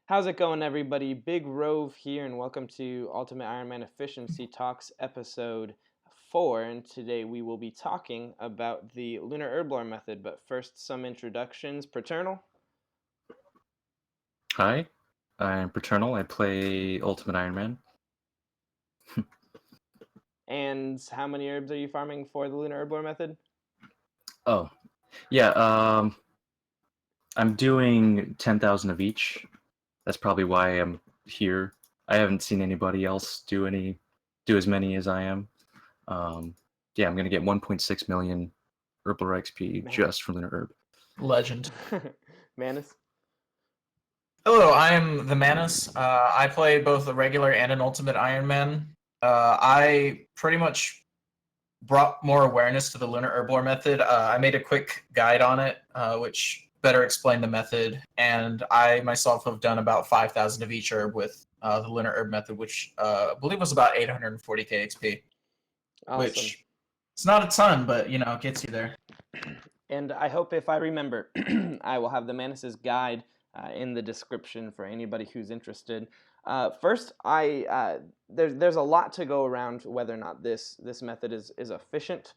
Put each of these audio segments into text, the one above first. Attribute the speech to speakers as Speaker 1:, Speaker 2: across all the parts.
Speaker 1: How's it going, everybody? Big Rove here, and welcome to Ultimate Ironman Efficiency Talks episode 4. And today we will be talking about the Lunar Herblore method. But first, some introductions. Preternal.
Speaker 2: Hi, I'm Preternal. I play Ultimate Ironman.
Speaker 1: And how many herbs are you farming for the Lunar Herblore method?
Speaker 2: Oh, yeah. I'm doing 10,000 of each. That's probably why I'm here. I haven't seen anybody else do as many as I am. Yeah, I'm gonna get 1.6 million Herblore XP
Speaker 1: Man.
Speaker 2: just from Lunar Herb.
Speaker 3: Legend.
Speaker 1: Manus.
Speaker 3: Hello, I'm TheMannis. I play both a regular and an Ultimate Ironman. I pretty much brought more awareness to the Lunar Herblore method. I made a quick guide on it, which better explained the method, and I myself have done about 5,000 of each herb with the Lunar Herb method, which I believe was about 840k XP,
Speaker 1: Awesome.
Speaker 3: which it's not a ton, but it gets you there.
Speaker 1: And I hope if I remember, I will have the Manus's guide in the description for anybody who's interested. First, there's a lot to go around whether or not this method is efficient.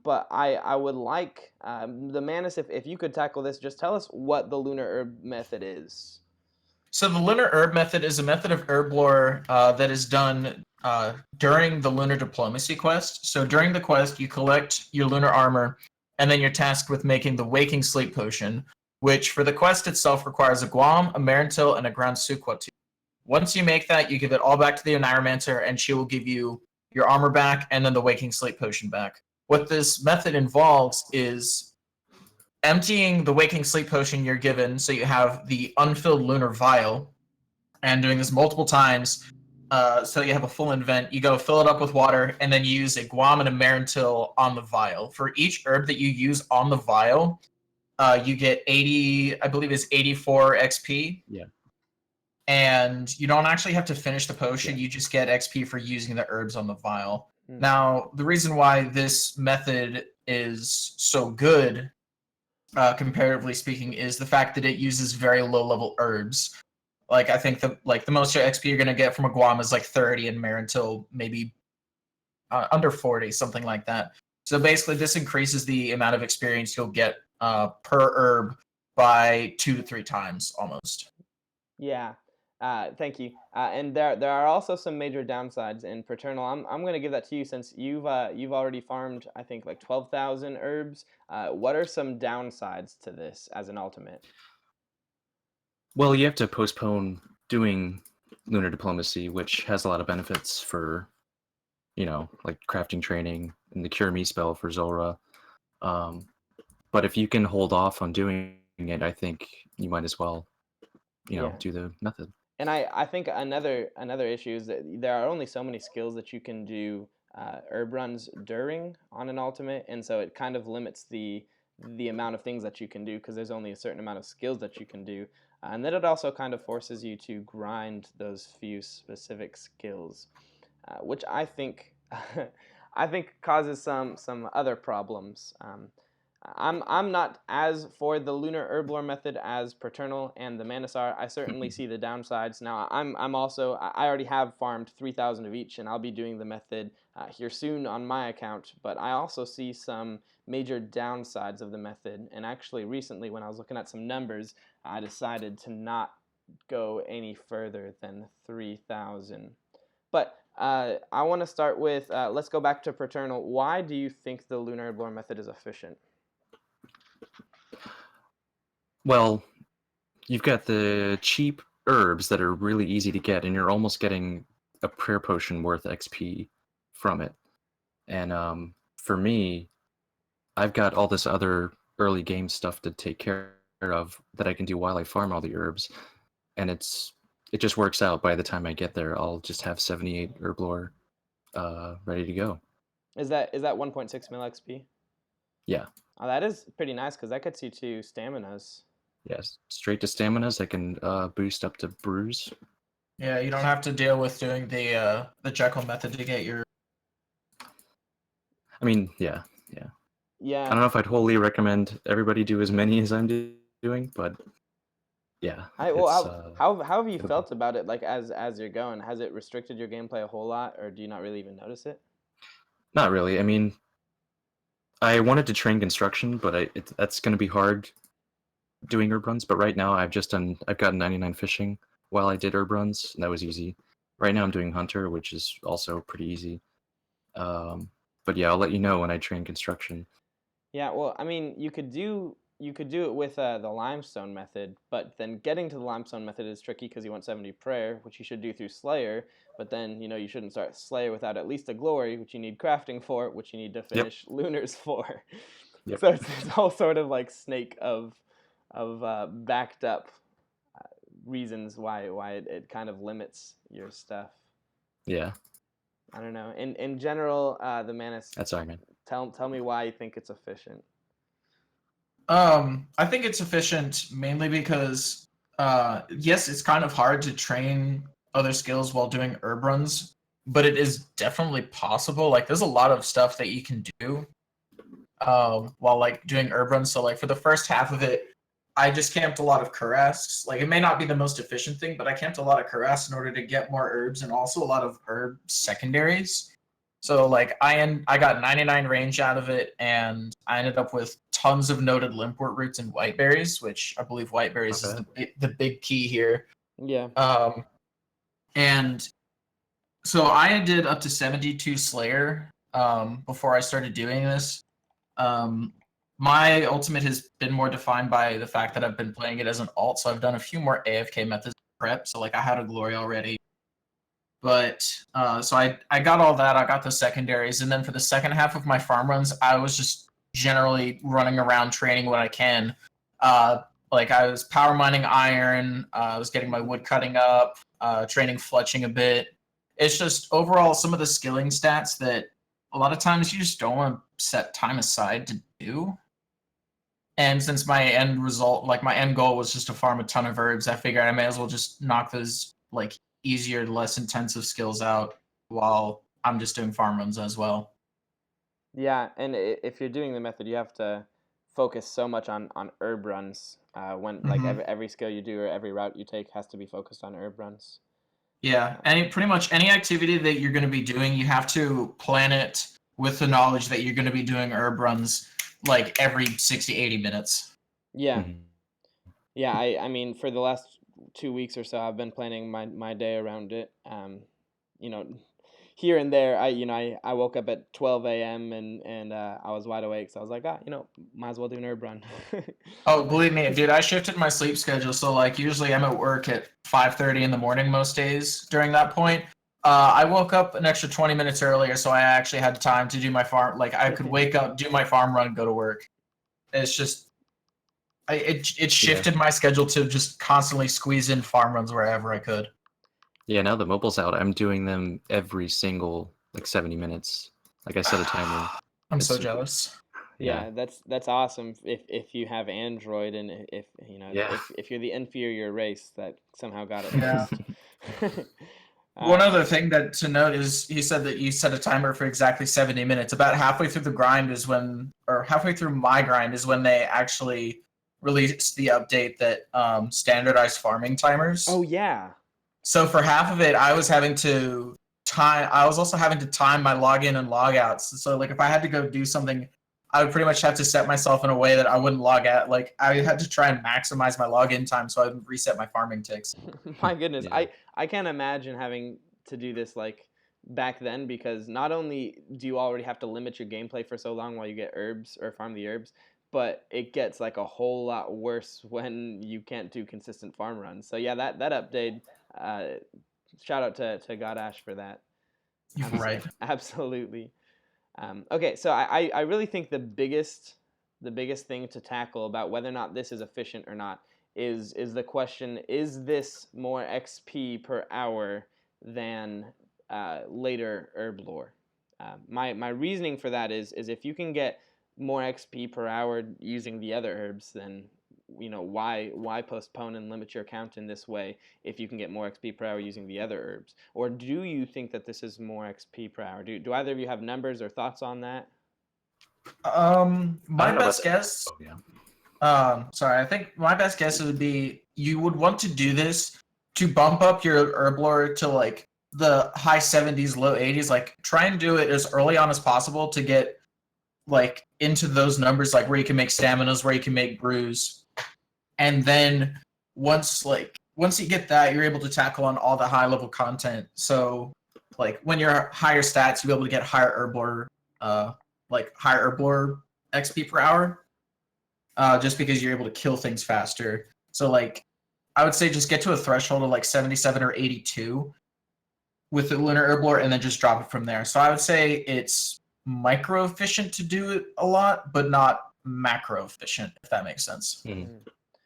Speaker 1: But I would like the Manus, if you could tackle this, just tell us what the Lunar Herb method is.
Speaker 3: So the Lunar Herb method is a method of herblore that is done during the Lunar Diplomacy quest. So during the quest, you collect your lunar armor, and then you're tasked with making the Waking Sleep Potion, which for the quest itself requires a Guam, a Marintil, and a Ground Suqua tube. Once you make that, you give it all back to the Environmentor, and she will give you your armor back and then the Waking Sleep Potion back. What this method involves is emptying the Waking Sleep Potion you're given, so you have the unfilled lunar vial, and doing this multiple times, so you have a full invent. You go fill it up with water, and then you use a Guam and a Marintil on the vial. For each herb that you use on the vial, you get 80, I believe it's 84 XP.
Speaker 2: Yeah.
Speaker 3: And you don't actually have to finish the potion, you just get XP for using the herbs on the vial. Now, the reason why this method is so good, comparatively speaking, is the fact that it uses very low-level herbs. Like, I think the most XP you're going to get from a Guam is like 30, and Marintil maybe under 40, something like that. So basically, this increases the amount of experience you'll get per herb by 2 to 3 times, almost.
Speaker 1: Yeah. Thank you. And there are also some major downsides in Preternal. I'm going to give that to you since you've already farmed, I think, like 12,000 herbs. What are some downsides to this as an ultimate?
Speaker 2: Well, you have to postpone doing Lunar Diplomacy, which has a lot of benefits for, like crafting training and the Cure Me spell for Zora. But if you can hold off on doing it, I think you might as well, do the method.
Speaker 1: And I think another issue is that there are only so many skills that you can do herb runs during on an ultimate, and so it kind of limits the amount of things that you can do because there's only a certain amount of skills that you can do, and then it also kind of forces you to grind those few specific skills, which I think I think causes some other problems. I'm not as for the Lunar Herblore method as Preternal and TheMannis are. I certainly see the downsides. Now I'm also I already have farmed 3,000 of each, and I'll be doing the method here soon on my account. But I also see some major downsides of the method. And actually, recently when I was looking at some numbers, I decided to not go any further than 3,000. But I want to start with let's go back to Preternal. Why do you think the Lunar Herblore method is efficient?
Speaker 2: Well, you've got the cheap herbs that are really easy to get, and you're almost getting a prayer potion worth XP from it. And for me, I've got all this other early game stuff to take care of that I can do while I farm all the herbs, and it just works out. By the time I get there, I'll just have 78 Herblore ready to go.
Speaker 1: Is that 1.6 mil XP?
Speaker 2: Yeah.
Speaker 1: Oh, that is pretty nice because that gets you to staminas.
Speaker 2: Yes, straight to staminas. I can boost up to bruise.
Speaker 3: Yeah, you don't have to deal with doing the Jekyll method to get your.
Speaker 2: I mean, yeah.
Speaker 1: Yeah.
Speaker 2: I don't know if I'd wholly recommend everybody do as many as I'm doing, but yeah,
Speaker 1: Well,
Speaker 2: it's
Speaker 1: how have you
Speaker 2: it'll
Speaker 1: felt about it? Like as you're going, has it restricted your gameplay a whole lot, or do you not really even notice it?
Speaker 2: not really. I mean, I wanted to train construction, but that's going to be hard doing herb runs. But right now, I've gotten 99 fishing while I did herb runs, and that was easy. Right now, I'm doing hunter, which is also pretty easy. But yeah, I'll let you know when I train construction.
Speaker 1: Yeah, well, I mean, you could do it with the limestone method, but then getting to the limestone method is tricky because you want 70 prayer, which you should do through Slayer. But then you shouldn't start Slayer without at least a glory, which you need crafting for, which you need to
Speaker 2: Yep.
Speaker 1: finish lunars for.
Speaker 2: Yep.
Speaker 1: So it's all sort of like snake of backed up reasons why it kind of limits your stuff.
Speaker 2: Yeah,
Speaker 1: I don't know. In general, TheMannis,
Speaker 2: that's Iron Man.
Speaker 1: tell me why you think it's efficient.
Speaker 3: I think it's efficient mainly because, yes, it's kind of hard to train other skills while doing herb runs, but it is definitely possible. Like, there's a lot of stuff that you can do while like doing herb runs. So, like for the first half of it, I just camped a lot of cuirass. Like, it may not be the most efficient thing, but I camped a lot of cuirass in order to get more herbs and also a lot of herb secondaries. So like I got 99 range out of it, and I ended up with tons of noted limpwort roots and whiteberries, which I believe whiteberries is
Speaker 2: Not
Speaker 3: the big key here.
Speaker 1: Yeah.
Speaker 3: And so I did up to 72 Slayer before I started doing this. My ultimate has been more defined by the fact that I've been playing it as an alt, so I've done a few more AFK methods prep. So like I had a glory already. But so I got all that. I got the secondaries, and then for the second half of my farm runs, I was just generally running around training what I can. Like I was power mining iron. I was getting my wood cutting up, training fletching a bit. It's just overall some of the skilling stats that a lot of times you just don't want to set time aside to do. And since my end result, like my end goal was just to farm a ton of herbs, I figured I may as well just knock those like easier, less intensive skills out while I'm just doing farm runs as well.
Speaker 1: Yeah, and if you're doing the method, you have to focus so much on herb runs. When like every skill you do or every route you take has to be focused on herb runs.
Speaker 3: Yeah, pretty much any activity that you're going to be doing, you have to plan it with the knowledge that you're going to be doing herb runs like every 60, 80 minutes.
Speaker 1: Yeah,
Speaker 2: Mhm.
Speaker 1: yeah. I mean, for the last 2 weeks or so, I've been planning my day around it. You know, here and there, I woke up at 12 a.m. and I was wide awake, so I was like, might as well do an herb run.
Speaker 3: Oh, believe me, dude, I shifted my sleep schedule. So like usually I'm at work at 5:30 in the morning most days during that point. I woke up an extra 20 minutes earlier, so I actually had time to do my farm. Like I could wake up, do my farm run, go to work. It's just it
Speaker 2: Yeah.
Speaker 3: shifted my schedule to just constantly squeeze in farm runs wherever I could.
Speaker 2: Yeah, now that mobile's out, I'm doing them every single like 70 minutes. Like I set a timer.
Speaker 3: I'm so
Speaker 2: It's
Speaker 3: jealous.
Speaker 2: yeah.
Speaker 1: Yeah, that's awesome if you have Android and if
Speaker 2: Yeah.
Speaker 1: if you're the inferior race that somehow got it
Speaker 3: Yeah.
Speaker 1: first.
Speaker 3: One other thing that to note is he said that you set a timer for exactly 70 minutes. About halfway through the grind is when, or halfway through my grind is when they actually released the update that standardized farming timers.
Speaker 1: Oh yeah.
Speaker 3: So for half of it, I was having to time. I was also having to time my login and logouts. So like if I had to go do something, I would pretty much have to set myself in a way that I wouldn't log out. Like I had to try and maximize my login time so I would reset my farming ticks.
Speaker 1: My goodness,
Speaker 2: Yeah.
Speaker 1: I can't imagine having to do this like back then because not only do you already have to limit your gameplay for so long while you get herbs or farm the herbs, but it gets like a whole lot worse when you can't do consistent farm runs. So yeah, that update. Uh, Shout out to Godash for that.
Speaker 3: You're right.
Speaker 1: Absolutely. Okay, so I really think the biggest thing to tackle about whether or not this is efficient or not is the question: is this more XP per hour than later Herblore? My reasoning for that is if you can get more XP per hour using the other herbs, then why postpone and limit your count in this way if you can get more XP per hour using the other herbs? Or do you think that this is more XP per hour? Do either of you have numbers or thoughts on that?
Speaker 2: I
Speaker 3: My
Speaker 2: don't know about
Speaker 3: best
Speaker 2: that.
Speaker 3: guess.
Speaker 2: Oh yeah.
Speaker 3: Sorry, I think my best guess would be you would want to do this to bump up your Herblore to like the high 70s, low 80s. Like try and do it as early on as possible to get like into those numbers, like where you can make staminas, where you can make brews, and then once you get that, you're able to tackle on all the high level content. So like when you're higher stats, you'll be able to get higher Herblore, higher Herblore XP per hour. Just because you're able to kill things faster. So like I would say just get to a threshold of like 77 or 82 with the Lunar Herblore and then just drop it from there. So I would say it's micro efficient to do it a lot, but not macro efficient, if that makes sense.
Speaker 2: Mm.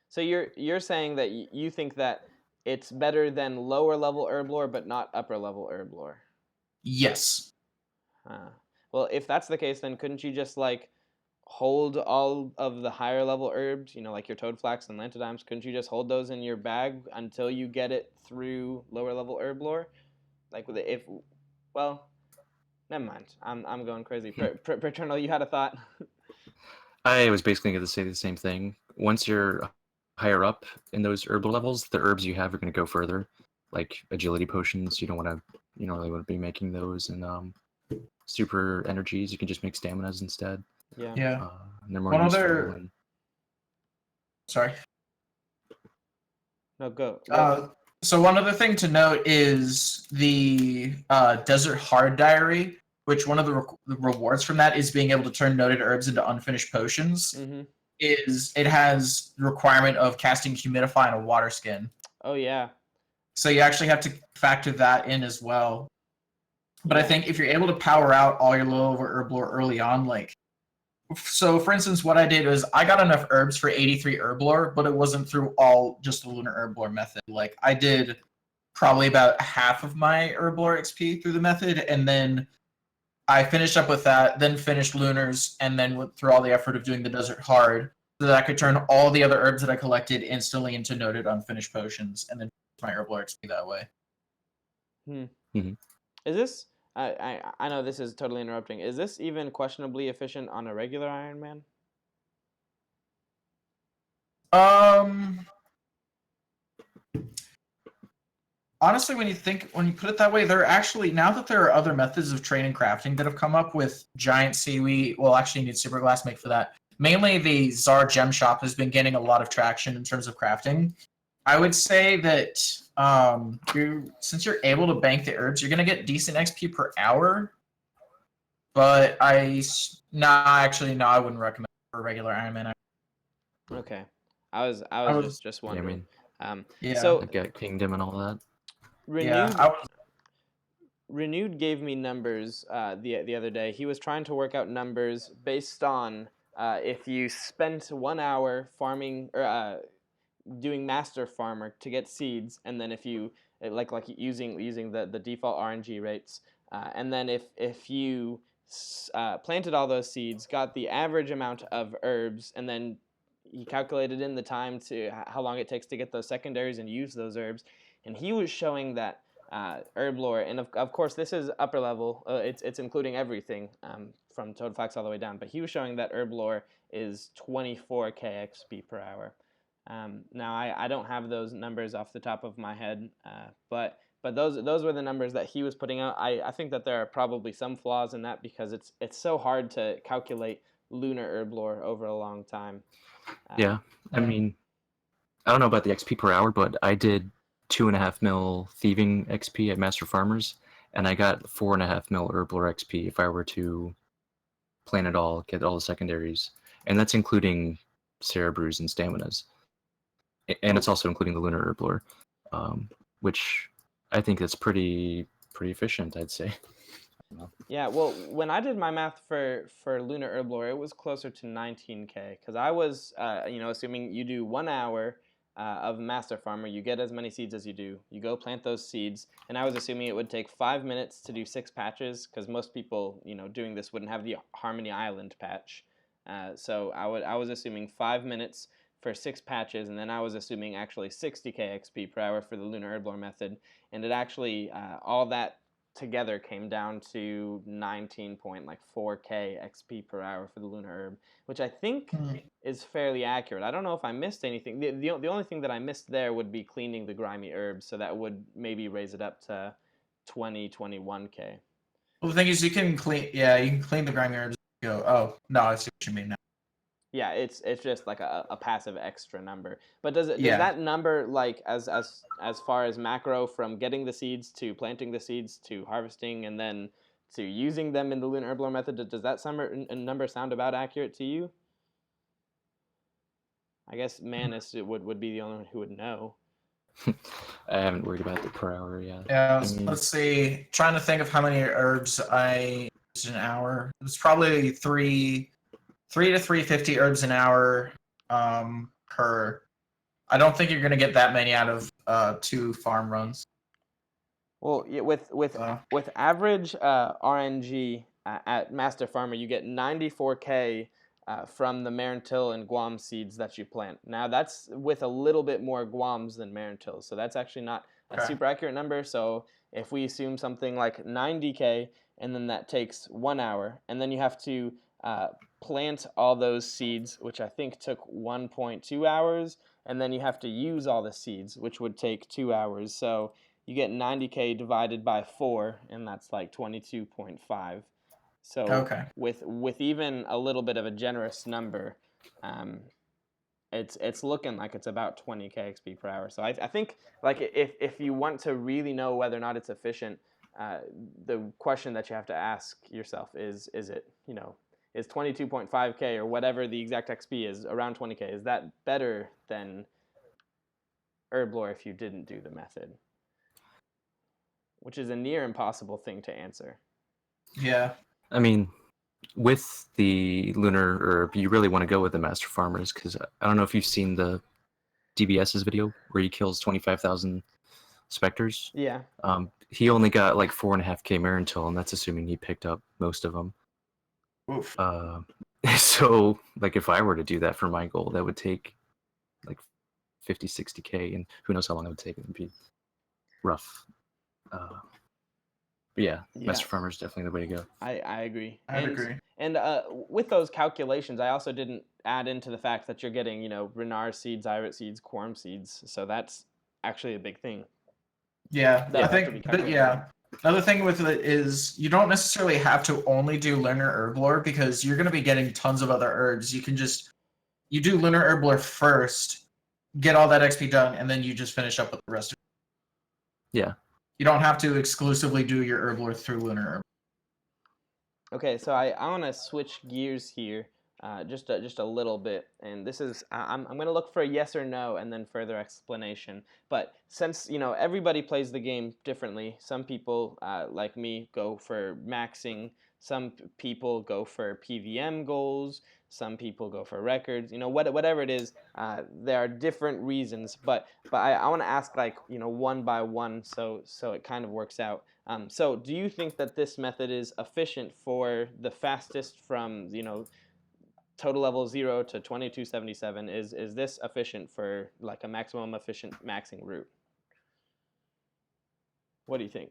Speaker 1: So you're saying that you think that it's better than lower level Herblore, but not upper level Herblore.
Speaker 3: Yes.
Speaker 1: Well, if that's the case, then couldn't you just like hold all of the higher level herbs, like your toadflax and lantidimes, couldn't you just hold those in your bag until you get it through lower level Herblore? Like well, never mind. I'm going crazy. Preternal, you had a thought?
Speaker 2: I was basically going to say the same thing. Once you're higher up in those herbal levels, the herbs you have are going to go further. Like agility potions, you don't really want to be making those, and super energies, you can just make staminas instead.
Speaker 1: Yeah.
Speaker 2: And they're more
Speaker 3: One
Speaker 2: useful.
Speaker 3: other. Sorry.
Speaker 1: No, go.
Speaker 3: So one other thing to note is the Desert Hard Diary, which one of the rewards from that is being able to turn noted herbs into unfinished potions.
Speaker 1: Mm-hmm.
Speaker 3: It has the requirement of casting Humidify on a water skin.
Speaker 1: Oh yeah.
Speaker 3: So you actually have to factor that in as well. But
Speaker 1: Yeah.
Speaker 3: I think if you're able to power out all your low level Herblore early on, so for instance, what I did was I got enough herbs for 83 Herblore, but it wasn't through all just the Lunar Herblore method. Like I did probably about half of my Herblore XP through the method, and then I finished up with that, then finished Lunars, and then went through all the effort of doing the Desert Hard so that I could turn all the other herbs that I collected instantly into noted unfinished potions, and then my Herblore XP that way.
Speaker 2: Mm-hmm.
Speaker 1: Is this? I know this is totally interrupting. Is this even questionably efficient on a regular Iron Man?
Speaker 3: Honestly, when you put it that way, there are actually, now that there are other methods of training crafting that have come up with giant seaweed, well, actually you need super glass make for that. Mainly the Czar Gem Shop has been gaining a lot of traction in terms of crafting. I would say that since you're able to bank the herbs, you're going to get decent XP per hour. But I wouldn't recommend it for a regular Iron Man.
Speaker 1: Okay. I was just wondering. So
Speaker 2: I've got Kingdom and all that.
Speaker 1: Renewed gave me numbers the other day. He was trying to work out numbers based on if you spent 1 hour farming or doing master farmer to get seeds, and then if you like using the default RNG rates, and then if you planted all those seeds, got the average amount of herbs, and then he calculated in the time to how long it takes to get those secondaries and use those herbs, and he was showing that Herblore, and of course this is upper level, it's including everything from Toadflax all the way down, but he was showing that Herblore is 24k XP per hour. Now I don't have those numbers off the top of my head, but those were the numbers that he was putting out. I think that there are probably some flaws in that because it's so hard to calculate Lunar Herblore over a long time.
Speaker 2: I mean, I don't know about the XP per hour, but I did 2.5 mil thieving XP at Master Farmers, and I got 4.5 mil Herblore XP if I were to plan it all, get all the secondaries, and that's including Sarah Brews and Staminas. And it's also including the Lunar Herblore, which I think is pretty efficient, I'd say.
Speaker 1: Yeah, well, when I did my math for Lunar Herblore, it was closer to 19k because I was, assuming you do 1 hour of Master Farmer, you get as many seeds as you do. You go plant those seeds, and I was assuming it would take 5 minutes to do 6 patches because most people, doing this wouldn't have the Harmony Island patch. So I was assuming 5 minutes for 6 patches, and then I was assuming actually 60k XP per hour for the Lunar Herblore method, and it actually all that together came down to 19.4k XP per hour for the Lunar Herb, which I think is fairly accurate. I don't know if I missed anything. The only thing that I missed there would be cleaning the grimy herbs, so that would maybe raise it up to 21k.
Speaker 3: Well, the thing is, you can clean. Yeah, you can clean the grimy herbs. And go. Oh no, I see what you mean now.
Speaker 1: Yeah, it's just like a passive extra number. But does
Speaker 3: Yeah.
Speaker 1: that number, like, as far as macro, from getting the seeds to planting the seeds to harvesting and then to using them in the Lunar Herblore method, does that number sound about accurate to you? I guess Mannis would be the only one who would know.
Speaker 2: I haven't worried about the per hour yet.
Speaker 3: Yeah, let's see. Trying to think of how many herbs I used an hour. It was probably 3 to 350 herbs an hour per. I don't think you're gonna get that many out of 2 farm runs.
Speaker 1: Well, yeah, with average RNG at Master Farmer, you get 94k from the Marentil and Guam seeds that you plant. Now that's with a little bit more Guams than Marentil, so that's actually not a super accurate number. So if we assume something like 90k, and then that takes 1 hour, and then you have to plant all those seeds, which I think took 1.2 hours, and then you have to use all the seeds, which would take 2 hours. So you get 90k divided by 4, and that's like 22.5. So with even a little bit of a generous number, it's looking like it's about 20k XP per hour. So I think, like, if you want to really know whether or not it's efficient, the question that you have to ask yourself is it, is 22.5k or whatever the exact XP is, around 20k, is that better than Herblore if you didn't do the method? Which is a near impossible thing to answer.
Speaker 3: Yeah.
Speaker 2: I mean, with the Lunar Herb, you really want to go with the Master Farmers, because I don't know if you've seen the DBS's video where he kills 25,000 specters.
Speaker 1: Yeah.
Speaker 2: He only got like 4.5k Marentil, and that's assuming he picked up most of them.
Speaker 3: Oof.
Speaker 2: So, like, if I were to do that for my goal, that would take like 50, 60k, and who knows how long it would take. It would be rough. But yeah, Master Farmer is definitely the way to go.
Speaker 1: I agree.
Speaker 3: I agree.
Speaker 1: And with those calculations, I also didn't add into the fact that you're getting, Renar seeds, Irit seeds, Quorum seeds. So that's actually a big thing.
Speaker 3: Yeah, I think. Another thing with it is you don't necessarily have to only do Lunar Herblore, because you're going to be getting tons of other herbs. You can you do Lunar Herblore first, get all that XP done, and then you just finish up with the rest of it.
Speaker 2: Yeah.
Speaker 3: You don't have to exclusively do your Herblore through Lunar Herb.
Speaker 1: Okay, so I want to switch gears here, just a little bit, and this is I'm going to look for a yes or no and then further explanation. But since everybody plays the game differently, some people like me go for maxing, some people go for PVM goals, some people go for records. Whatever it is, there are different reasons. But I want to ask, like, one by one, so it kind of works out. So do you think that this method is efficient for the fastest from total level 0 to 2277? Is this efficient for like a maximum efficient maxing route? What do you think?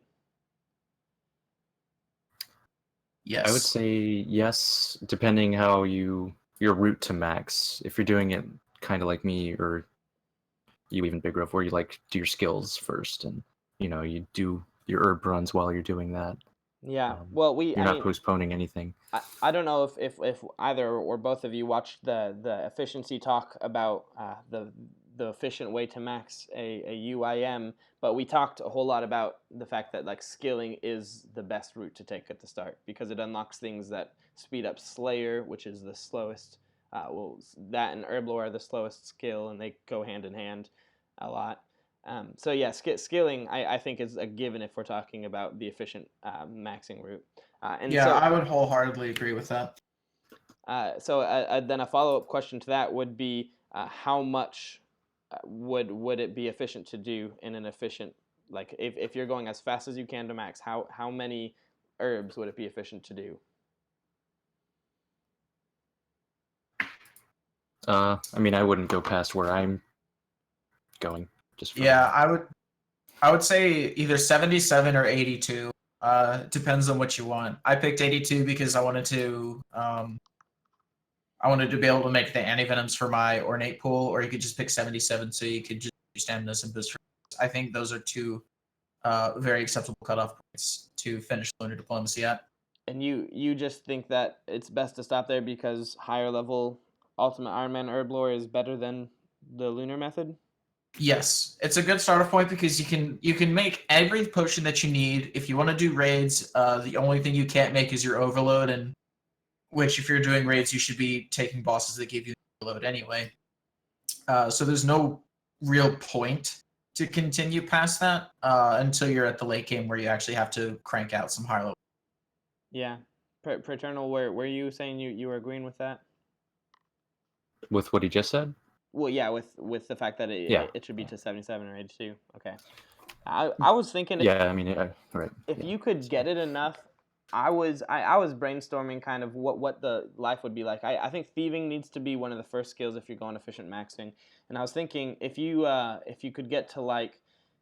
Speaker 3: Yes.
Speaker 2: I would say yes, depending how your route to max. If you're doing it kind of like me, or you even big Rove, where you like do your skills first, and you do your herb runs while you're doing that.
Speaker 1: Yeah. Well,
Speaker 2: you're not postponing anything.
Speaker 1: I don't know if either or both of you watched the efficiency talk about the efficient way to max a UIM, but we talked a whole lot about the fact that, like, skilling is the best route to take at the start, because it unlocks things that speed up Slayer, which is the slowest. That and Herblore are the slowest skill, and they go hand in hand a lot. So yeah, skilling I think is a given if we're talking about the efficient maxing route.
Speaker 3: I would wholeheartedly agree with that.
Speaker 1: So then a follow-up question to that would be, how much would it be efficient to do in an efficient, like, if you're going as fast as you can to max, how many herbs would it be efficient to do?
Speaker 2: I mean, I wouldn't go past where I'm going.
Speaker 3: I would say either 77 or 82. Depends on what you want. I picked 82 because I wanted to be able to make the anti-venoms for my ornate pool, or you could just pick 77 so you could just use stamina and boost. I think those are two very acceptable cutoff points to finish lunar diplomacy at.
Speaker 1: And you just think that it's best to stop there because higher level Ultimate Iron Man Herblore is better than the lunar method?
Speaker 3: Yes, it's a good starter point because you can make every potion that you need. If you want to do raids, the only thing you can't make is your overload, and which if you're doing raids, you should be taking bosses that give you overload anyway. So there's no real point to continue past that until you're at the late game where you actually have to crank out some higher level.
Speaker 1: Yeah. Preternal, were you saying you were agreeing with that?
Speaker 2: With what he just said?
Speaker 1: Well, yeah, with the fact that
Speaker 2: Yeah.
Speaker 1: it should be to 77 or 82. Okay. I was thinking
Speaker 2: Yeah, I mean, right.
Speaker 1: if
Speaker 2: Yeah.
Speaker 1: you could get it enough, I was brainstorming kind of what the life would be like. I think thieving needs to be one of the first skills if you're going efficient maxing. And I was thinking if you could get to like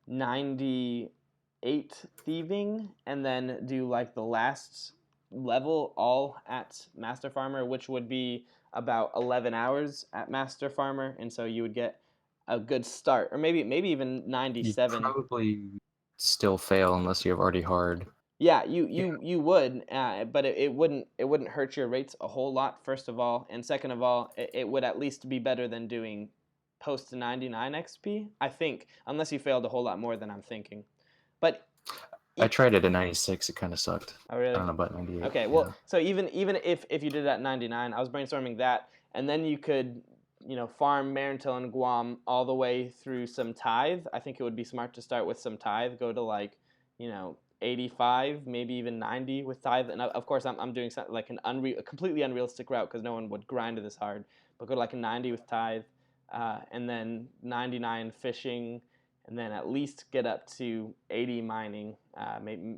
Speaker 1: 98 thieving and then do like the last level all at Master Farmer, which would be about 11 hours at Master Farmer, and so you would get a good start, or maybe even
Speaker 2: You'd
Speaker 1: 97.
Speaker 2: probably still fail unless you have already hard.
Speaker 1: Yeah,
Speaker 3: Yeah.
Speaker 1: you would, but it wouldn't hurt your rates a whole lot. First of all, and second of all, it would at least be better than doing post 99 XP. I think, unless you failed a whole lot more than I'm thinking. But
Speaker 2: I tried it at 96. It kind of sucked.
Speaker 1: oh
Speaker 2: I
Speaker 1: really?
Speaker 2: don't know about 98.
Speaker 1: Okay,
Speaker 2: Yeah.
Speaker 1: well, so even if you did it at 99, I was brainstorming that, and then you could farm Marentil and Guam all the way through some tithe. I think it would be smart to start with some tithe, go to like 85, maybe even 90 with tithe, and of course I'm doing something like a completely unrealistic route because no one would grind this hard, but go to like a 90 with tithe, and then 99 fishing, and then at least get up to 80 mining,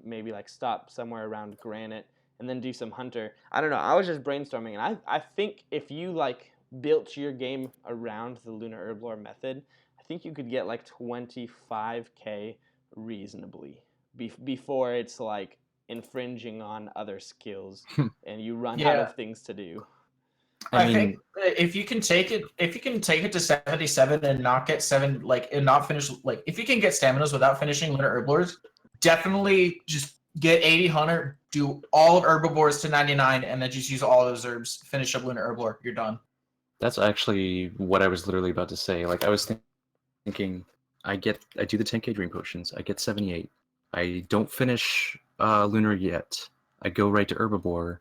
Speaker 1: maybe like stop somewhere around granite, and then do some hunter. I don't know. I was just brainstorming, and I think if you like built your game around the Lunar Herblore method, I think you could get like 25k reasonably before it's like infringing on other skills and you run out
Speaker 3: Yeah.
Speaker 1: of things to do.
Speaker 3: I think if you can take it to 77 and not get and not finish if you can get staminas without finishing Lunar Herblores, definitely just get 80 Hunter, do all of Herbivores to 99, and then just use all those herbs, finish up Lunar Herblore, you're done.
Speaker 2: That's actually what I was literally about to say. Like I was thinking, I do the 10k dream potions. I get 78. I don't finish lunar yet. I go right to herbivore.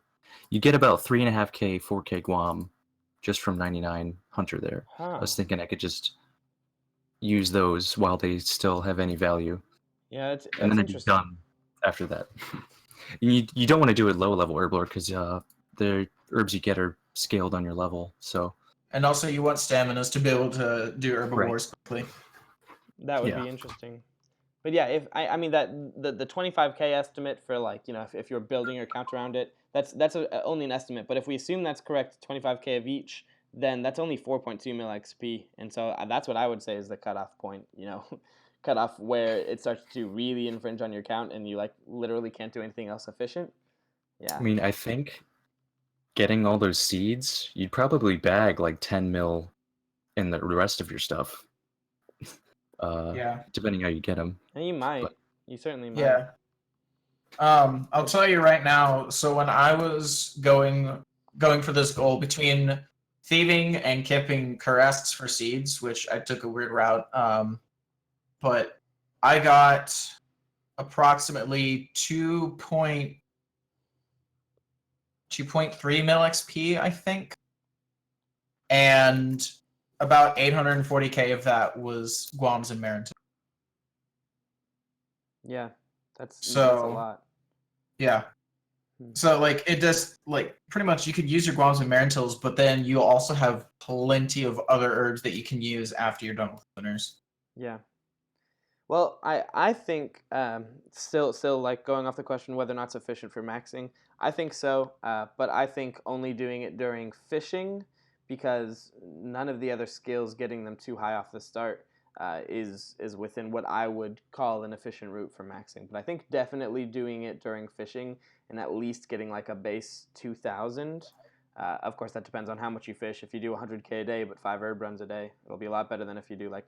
Speaker 2: You get about 3.5k, 4k Guam, just from 99 hunter there. I was thinking I could just use those while they still have any value,
Speaker 1: Yeah,
Speaker 2: and
Speaker 1: that's
Speaker 2: then I'd be
Speaker 1: interesting.
Speaker 2: done after that. You don't want to do it low level herblore because the herbs you get are scaled on your level. So
Speaker 3: And also you want staminas to be able to do Herbivores quickly.
Speaker 1: That would be interesting. But yeah, if I mean that the 25k estimate for like if you're building your account around it, that's only an estimate. But if we assume that's correct, 25k of each, then that's only 4.2 mil XP, and so that's what I would say is the cutoff point. Cutoff where it starts to really infringe on your account, and you like literally can't do anything else efficient. Yeah.
Speaker 2: I mean, I think getting all those seeds, you'd probably bag like 10 mil in the rest of your stuff.
Speaker 3: Yeah.
Speaker 2: Depending how you get them.
Speaker 1: And you might.
Speaker 2: But,
Speaker 1: You certainly might.
Speaker 3: Yeah. I'll tell you right now. So when I was going for this goal between thieving and camping crests for seeds, which I took a weird route, but I got approximately 2.3 mil XP, I think, and about 840k of that was Guams and Marin.
Speaker 1: Yeah, that's a
Speaker 3: So
Speaker 1: lot.
Speaker 3: yeah. So like it just like pretty much you could use your Guams and Marintils, but then you also have plenty of other herbs that you can use after you're done with lunars.
Speaker 1: Yeah. Well, I think still like going off the question whether or not sufficient for maxing. I think so, but I think only doing it during fishing because none of the other skills getting them too high off the start. is within what I would call an efficient route for maxing. But I think definitely doing it during fishing and at least getting like a base 2,000. Of course, that depends on how much you fish. If you do 100K a day but 5 herb runs a day, it'll be a lot better than if you do like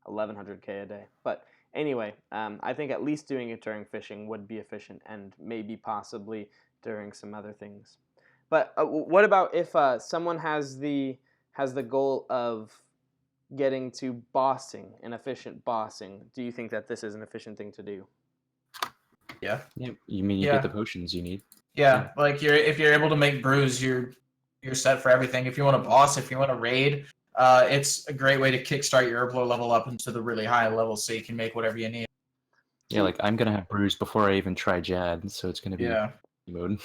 Speaker 1: 1,100K a day. But anyway, I think at least doing it during fishing would be efficient, and maybe possibly during some other things. But what about if someone has the goal of getting to bossing, an efficient bossing? Do you think that this is an efficient thing to do?
Speaker 3: Yeah.
Speaker 2: You mean you get the potions you need?
Speaker 3: Yeah, like if you're able to make brews, you're set for everything. If you want to boss, if you want to raid, it's a great way to kickstart your herblore level up into the really high level, so you can make whatever you need.
Speaker 2: Yeah, like I'm gonna have brews before I even try Jad, so it's gonna be mode.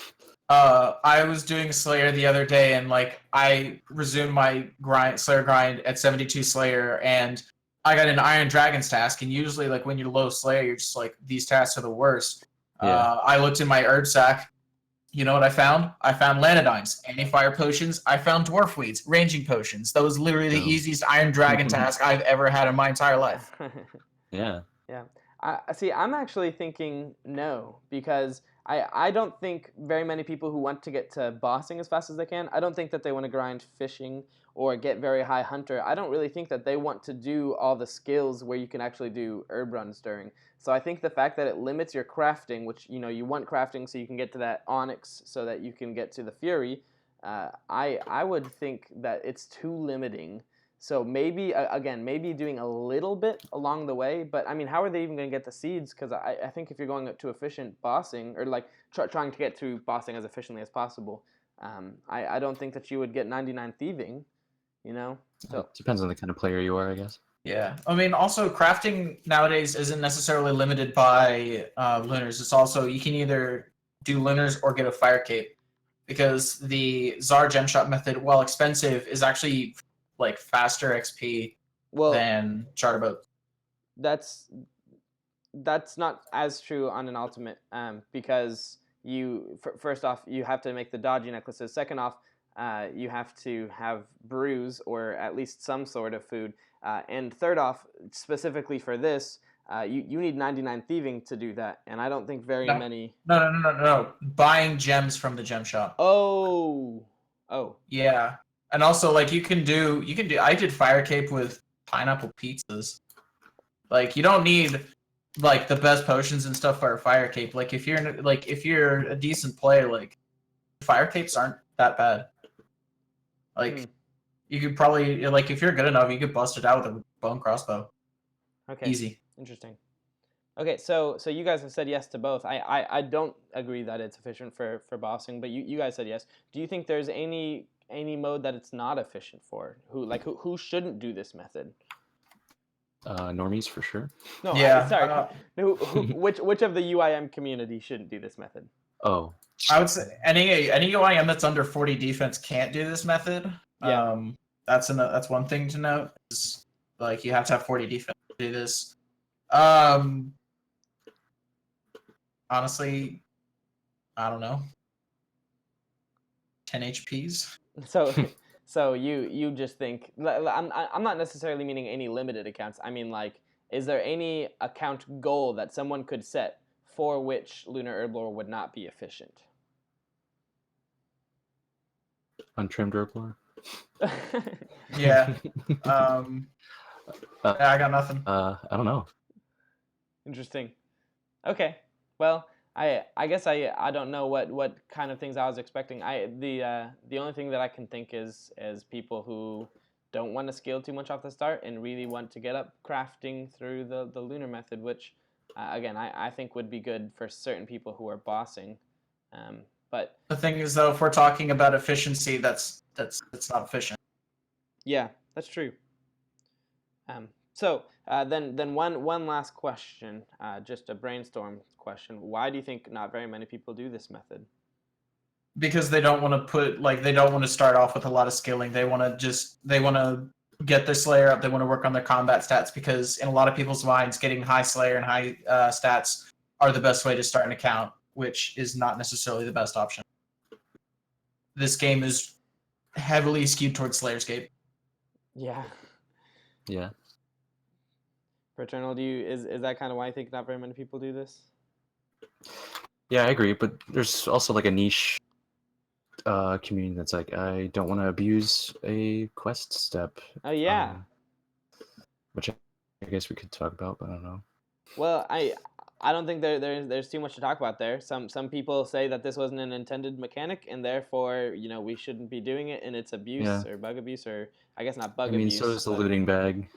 Speaker 3: I was doing Slayer the other day, and like I resumed my Slayer grind at 72 Slayer, and I got an Iron Dragon's task. And usually, like when you're low Slayer, you're just like, these tasks are the worst. I looked in my herb sack. You know what I found? I found Lanodines, anti-fire potions. I found dwarf weeds, ranging potions. That was literally the easiest Iron Dragon task I've ever had in my entire life.
Speaker 2: Yeah.
Speaker 1: Yeah. See, I'm actually thinking no, because I don't think very many people who want to get to bossing as fast as they can, I don't think that they want to grind fishing or get very high hunter. I don't really think that they want to do all the skills where you can actually do herb runs during. So I think the fact that it limits your crafting, which, you know, you want crafting so you can get to that onyx so that you can get to the fury, I would think that it's too limiting. So maybe, again, maybe doing a little bit along the way, but I mean, how are they even going to get the seeds? Because I think if you're going to efficient bossing, or like trying to get through bossing as efficiently as possible, I don't think that you would get 99 thieving, you know? So
Speaker 2: it depends on the kind of player you are, I guess.
Speaker 3: Yeah, I mean, also crafting nowadays isn't necessarily limited by lunars. It's also, you can either do lunars or get a fire cape, because the Zar gem shop method, while expensive, is actually like faster XP than charter boat.
Speaker 1: That's not as true on an ultimate, because you first off, you have to make the dodgy necklaces. Second off, you have to have brews or at least some sort of food. And third off, specifically for this, you need 99 thieving to do that, and I don't think very many.
Speaker 3: No. Buying gems from the gem shop.
Speaker 1: Oh.
Speaker 3: Yeah, and also like you can do. I did fire cape with pineapple pizzas. Like you don't need like the best potions and stuff for a fire cape. Like if you're a decent player, like fire capes aren't that bad. Like you could probably, like if you're good enough, you could bust it out with a bone crossbow.
Speaker 1: Okay.
Speaker 3: Easy.
Speaker 1: Interesting. Okay, so you guys have said yes to both. I don't agree that it's efficient for bossing, but you guys said yes. Do you think there's any mode that it's not efficient for? Who shouldn't do this method?
Speaker 2: Normies for sure.
Speaker 1: No, yeah. Sorry. Which of the UIM community shouldn't do this method?
Speaker 2: Oh,
Speaker 3: I would say any UIM that's under 40 defense can't do this method.
Speaker 1: Yeah.
Speaker 3: That's one thing to note. Is, like you have to have 40 defense to do this. Honestly, I don't know. 10 HPs.
Speaker 1: So you just think, I'm not necessarily meaning any limited accounts. I mean, like, is there any account goal that someone could set for which Lunar Herblore would not be efficient?
Speaker 2: Untrimmed Herblore?
Speaker 3: Yeah. I got nothing.
Speaker 2: I don't know.
Speaker 1: Interesting. Okay. Well, I guess I don't know what kind of things I was expecting. The only thing that I can think is people who don't want to scale too much off the start and really want to get up crafting through the lunar method, which again I think would be good for certain people who are bossing. But
Speaker 3: the thing is, though, if we're talking about efficiency, that's not efficient.
Speaker 1: Yeah, that's true. So then one last question, just a brainstorm question. Why do you think not very many people do this method?
Speaker 3: Because they don't want to they don't want to start off with a lot of skilling. They want to get their Slayer up. They want to work on their combat stats, because in a lot of people's minds, getting high Slayer and high stats are the best way to start an account, which is not necessarily the best option. This game is heavily skewed towards Slayer's Gate.
Speaker 1: Yeah.
Speaker 2: Yeah.
Speaker 1: Preternal, is that kind of why I think not very many people do this?
Speaker 2: Yeah, I agree, but there's also like a niche community that's like, I don't want to abuse a quest step,
Speaker 1: Oh yeah.
Speaker 2: which I guess we could talk about, but I don't know.
Speaker 1: Well, I don't think there's too much to talk about there. Some people say that this wasn't an intended mechanic, and therefore we shouldn't be doing it, and it's abuse
Speaker 2: Yeah.
Speaker 1: or bug abuse, or I guess not
Speaker 2: I
Speaker 1: bug
Speaker 2: mean, so
Speaker 1: abuse,
Speaker 2: is the
Speaker 1: but
Speaker 2: looting bag.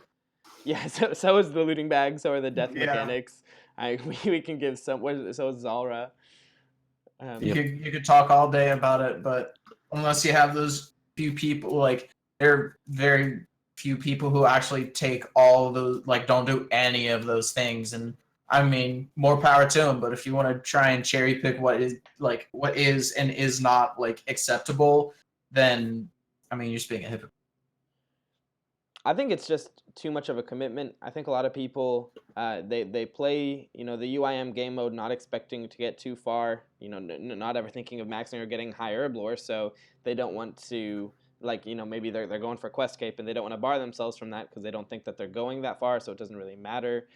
Speaker 1: yeah. So is the looting bag. So are the death
Speaker 3: Yeah.
Speaker 1: mechanics. we can give some. So is Zalra.
Speaker 2: Yep.
Speaker 3: You could talk all day about it, but unless you have those few people, like there are very few people who actually take all of those, like don't do any of those things. And I mean, more power to them. But if you want to try and cherry pick what is and is not like acceptable, then I mean, you're just being a hypocrite.
Speaker 1: I think it's just too much of a commitment. I think a lot of people they play the UIM game mode not expecting to get too far. Not ever thinking of maxing or getting high herblore, so they don't want to maybe they're going for Questcape and they don't want to bar themselves from that because they don't think that they're going that far, so it doesn't really matter.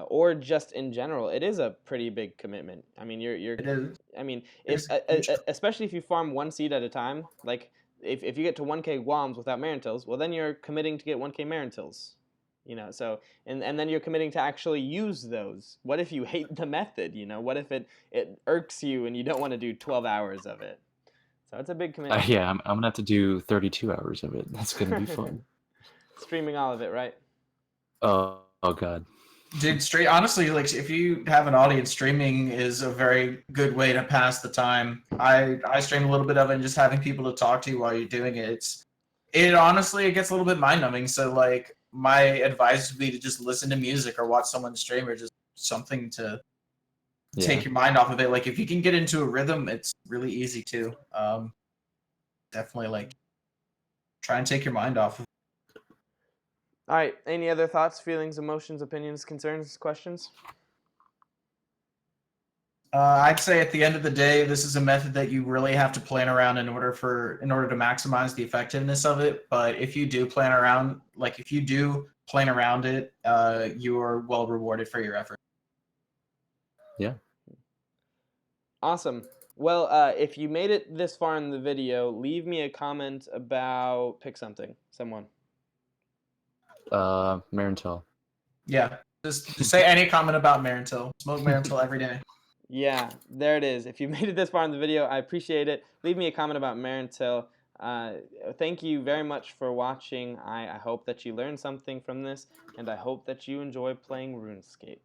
Speaker 1: Or just in general, it is a pretty big commitment. I mean, you're
Speaker 3: It is.
Speaker 1: I mean, if
Speaker 3: It's huge.
Speaker 1: especially if you farm one seed at a time, like if you get to 1k Woms without Marintils, well then you're committing to get 1k Marintils. So and then you're committing to actually use those. What if you hate the method? What if it irks you and you don't want to do 12 hours of it? So it's a big commitment.
Speaker 2: Yeah, I'm gonna have to do 32 hours of it. That's gonna be fun.
Speaker 1: Streaming all of it, right?
Speaker 2: Oh God.
Speaker 3: Dude, honestly, like if you have an audience, streaming is a very good way to pass the time. I stream a little bit of it, and just having people to talk to while you're doing it. It honestly it gets a little bit mind numbing. So like my advice would be to just listen to music or watch someone stream or just something to take your mind off of it. Like if you can get into a rhythm, it's really easy too. Definitely like try and take your mind off of.
Speaker 1: All right. Any other thoughts, feelings, emotions, opinions, concerns, questions?
Speaker 3: I'd say at the end of the day, this is a method that you really have to plan around in order to maximize the effectiveness of it. But if you do plan around, it, you are well rewarded for your effort.
Speaker 2: Yeah.
Speaker 1: Awesome. Well, if you made it this far in the video, leave me a comment about pick someone.
Speaker 2: Marintel.
Speaker 3: Yeah, just say any comment about Marintil. Smoke Marintil every day.
Speaker 1: Yeah, there it is. If you made it this far in the video, I appreciate it. Leave me a comment about Marintil. Thank you very much for watching. I hope that you learned something from this, and I hope that you enjoy playing RuneScape.